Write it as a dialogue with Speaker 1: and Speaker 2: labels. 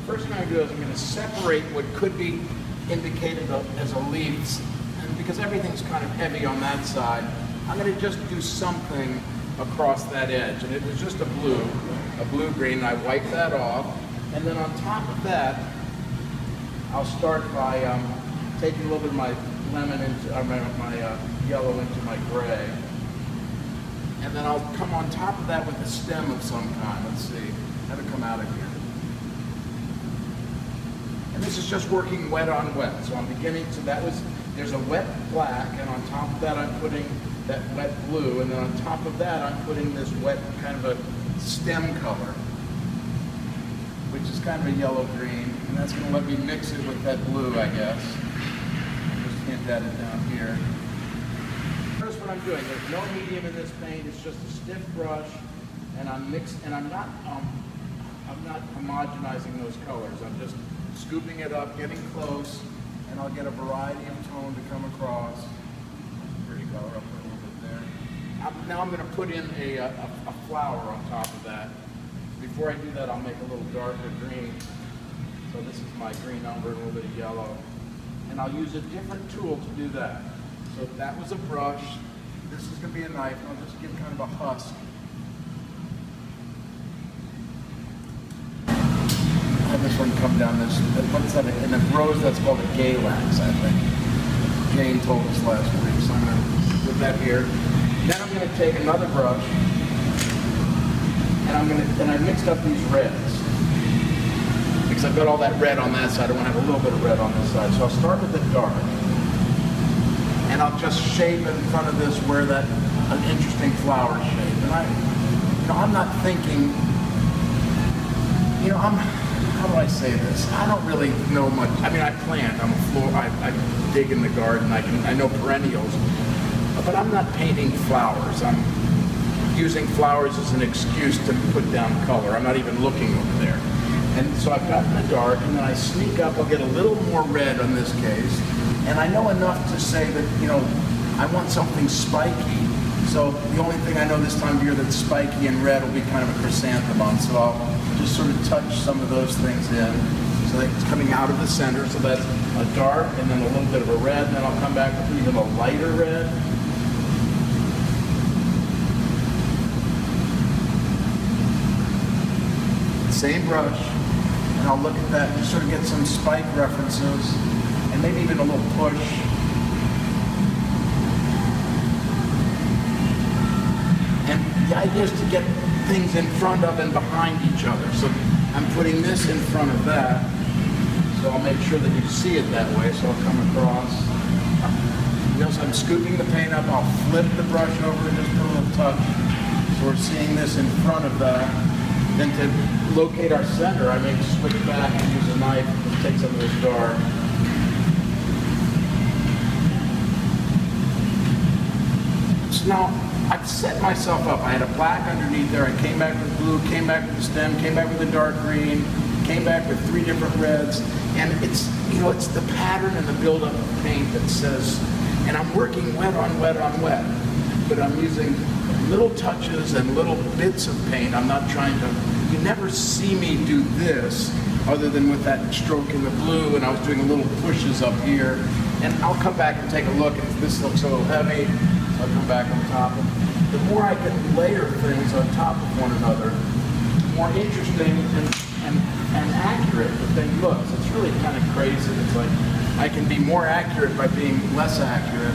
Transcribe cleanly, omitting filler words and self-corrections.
Speaker 1: first thing I'm going to do is I'm going to separate what could be indicated as a leaf, and because everything's kind of heavy on that side, I'm going to just do something across that edge. And it was just a blue-green, and I wipe that off. And then on top of that, I'll start by taking a little bit of my lemon into, my yellow into my gray. And then I'll come on top of that with a stem of some kind. Let's see, have it come out of here. And this is just working wet on wet. So I'm beginning to, there's a wet black, and on top of that I'm putting that wet blue, and then on top of that I'm putting this wet kind of a stem color, which is kind of a yellow-green, and that's going to let me mix it with that blue, I guess. Just hint at it down here. Here's what I'm doing. There's no medium in this paint. It's just a stiff brush, and I'm not homogenizing those colors. I'm just scooping it up, getting close, and I'll get a variety of tone to come across. Pretty color, I'll put a little bit there. Now I'm going to put in a flower on top of that. Before I do that, I'll make a little darker green. So this is my green umber, a little bit of yellow. And I'll use a different tool to do that. So that was a brush. This is going to be a knife, and I'll just give kind of a husk. Have this one come down this, what is that? In the rose, that's called a galax, I think. Jane told us last week, so I'm going to put that here. Then I'm going to take another brush, and I mixed up these reds. Because I've got all that red on that side, I want to have a little bit of red on this side. So I'll start with the dark. And I'll just shape in front of this where an interesting flower shape. And I'm not thinking, how do I say this? I don't really know much. I mean, I plant, I dig in the garden, I know perennials, but I'm not painting flowers. I'm using flowers as an excuse to put down color. I'm not even looking over there. And so I've got the dark, and then I sneak up, I'll get a little more red on this case, and I know enough to say that, I want something spiky. So the only thing I know this time of year that's spiky and red will be kind of a chrysanthemum. So I'll just sort of touch some of those things in. So that it's coming out of the center, so that's a dark and then a little bit of a red, and then I'll come back with even a lighter red. Same brush, and I'll look at that and sort of get some spike references, and maybe even a little push. And the idea is to get things in front of and behind each other. So I'm putting this in front of that, so I'll make sure that you see it that way, so I'll come across. So I'm scooping the paint up, I'll flip the brush over and just put a little touch. So we're seeing this in front of that. Then to locate our center, I may switch back and use a knife and take some of this dark. So now, I've set myself up. I had a black underneath there. I came back with blue, came back with the stem, came back with the dark green, came back with 3 different reds. And it's the pattern and the buildup of paint that says, and I'm working wet on wet on wet, but I'm using little touches and little bits of paint. I'm not trying to, you never see me do this other than with that stroke in the blue, and I was doing little pushes up here. And I'll come back and take a look, and this looks a little heavy, so I'll come back on top. The more I can layer things on top of one another, the more interesting and accurate the thing looks. It's really kind of crazy. It's like I can be more accurate by being less accurate.